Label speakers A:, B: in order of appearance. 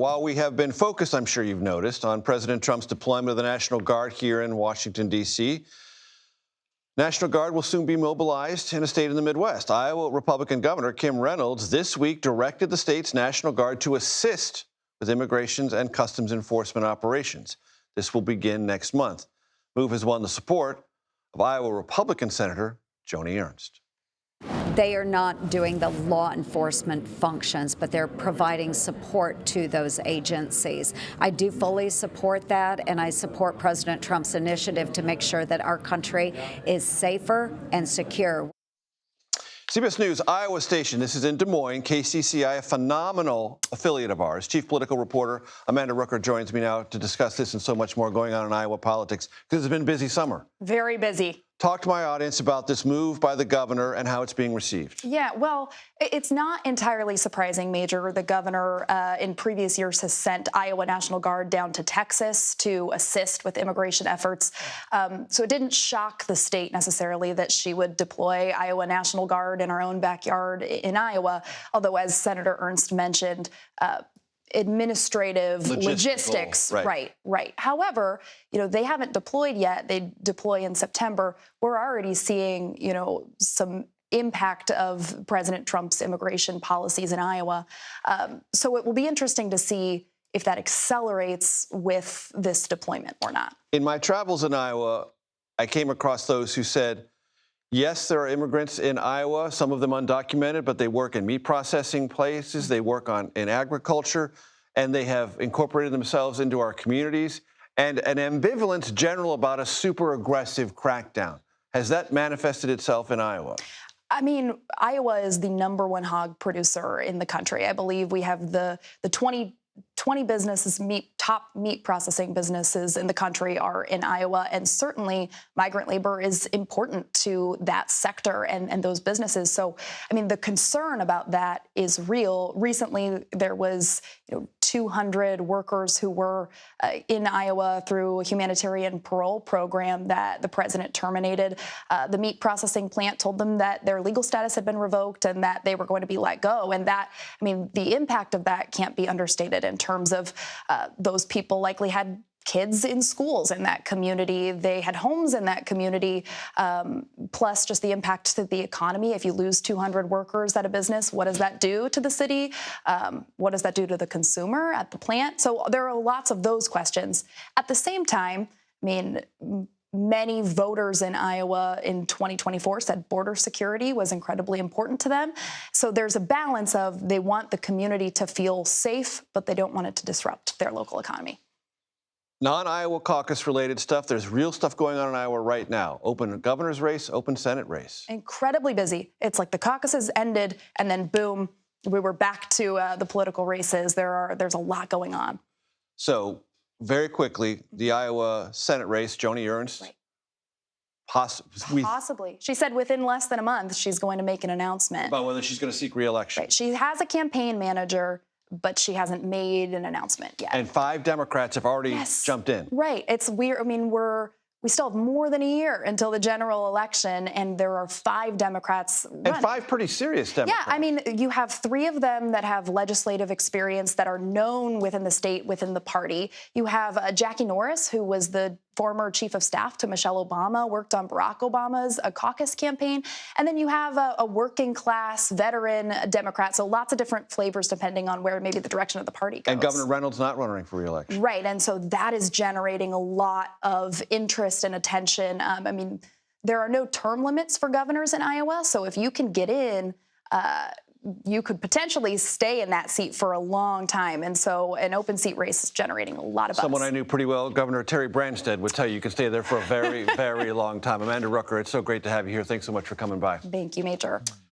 A: While we have been focused, I'm sure you've noticed, on President Trump's deployment of the National Guard here in Washington, D.C., National Guard will soon be mobilized in a state in the Midwest. Iowa Republican Governor Kim Reynolds this week directed the state's National Guard to assist with immigration and customs enforcement operations. This will begin next month. The move has won the support of Iowa Republican Senator Joni Ernst.
B: They are not doing the law enforcement functions, but they're providing support to those agencies. I do fully support that, and I support President Trump's initiative to make sure that our country is safer and secure.
A: CBS News Iowa station. This is in Des Moines. KCCI, a phenomenal affiliate of ours. Chief political reporter Amanda Rooker joins me now to discuss this and so much more going on in Iowa politics, because it's been a busy summer.
C: Very busy.
A: Talk to my audience about this move by the governor and how it's being received.
C: Yeah, well, it's not entirely surprising, Major. The governor in previous years has sent Iowa National Guard down to Texas to assist with immigration efforts. So it didn't shock the state necessarily that she would deploy Iowa National Guard in our own backyard in Iowa, although, as Senator Ernst mentioned, administrative logistics. Right. However, they haven't deployed yet. They deploy in September. We're already seeing, some impact of President Trump's immigration policies in Iowa. So it will be interesting to see if that accelerates with this deployment or not.
A: In my travels in Iowa, I came across those who said, yes, there are immigrants in Iowa, some of them undocumented, but they work in meat processing places, they work in agriculture, and they have incorporated themselves into our communities. And an ambivalence general about a super aggressive crackdown. Has that manifested itself in Iowa?
C: I mean, Iowa is the #1 hog producer in the country. I believe we have the 20 businesses, top meat processing businesses in the country are in Iowa, and certainly migrant labor is important to that sector and those businesses. So, I mean, the concern about that is real. Recently, there was 200 workers who were in Iowa through a humanitarian parole program that the president terminated. The meat processing plant told them that their legal status had been revoked and that they were going to be let go. And that, I mean, the impact of that can't be understated in terms of those people likely had kids in schools in that community. They had homes in that community, plus just the impact to the economy. If you lose 200 workers at a business, what does that do to the city? What does that do to the consumer at the plant? So there are lots of those questions. At the same time, I mean, many voters in Iowa in 2024 said border security was incredibly important to them. So there's a balance of they want the community to feel safe, but they don't want it to disrupt their local economy.
A: Non-Iowa caucus-related stuff. There's real stuff going on in Iowa right now. Open governor's race, open Senate race.
C: Incredibly busy. It's like the caucuses ended, and then boom, we were back to the political races. There's a lot going on.
A: So, very quickly, the Iowa Senate race, Joni Ernst.
C: Right.
A: Possibly.
C: She said within less than a month she's going to make an announcement
A: about whether she's going to seek re-election.
C: Right. She has a campaign manager, but she hasn't made an announcement yet.
A: And 5 Democrats have already jumped in.
C: Right. It's weird. I mean, we still have more than a year until the general election, and there are 5 Democrats running.
A: And 5 pretty serious Democrats.
C: Yeah, I mean, you have 3 of them that have legislative experience that are known within the state, within the party. You have Jackie Norris, who was the former chief of staff to Michelle Obama, worked on Barack Obama's caucus campaign. And then you have a working class veteran Democrat. So lots of different flavors depending on where maybe the direction of the party goes.
A: And Governor Reynolds not running for re-election.
C: Right. And so that is generating a lot of interest and attention. I mean, there are no term limits for governors in Iowa. So if you can get in, you could potentially stay in that seat for a long time. And so an open seat race is generating a lot of buzz.
A: Someone I knew pretty well, Governor Terry Branstad, would tell you can stay there for a very, very long time. Amanda Rooker, it's so great to have you here. Thanks so much for coming by.
C: Thank you, Major.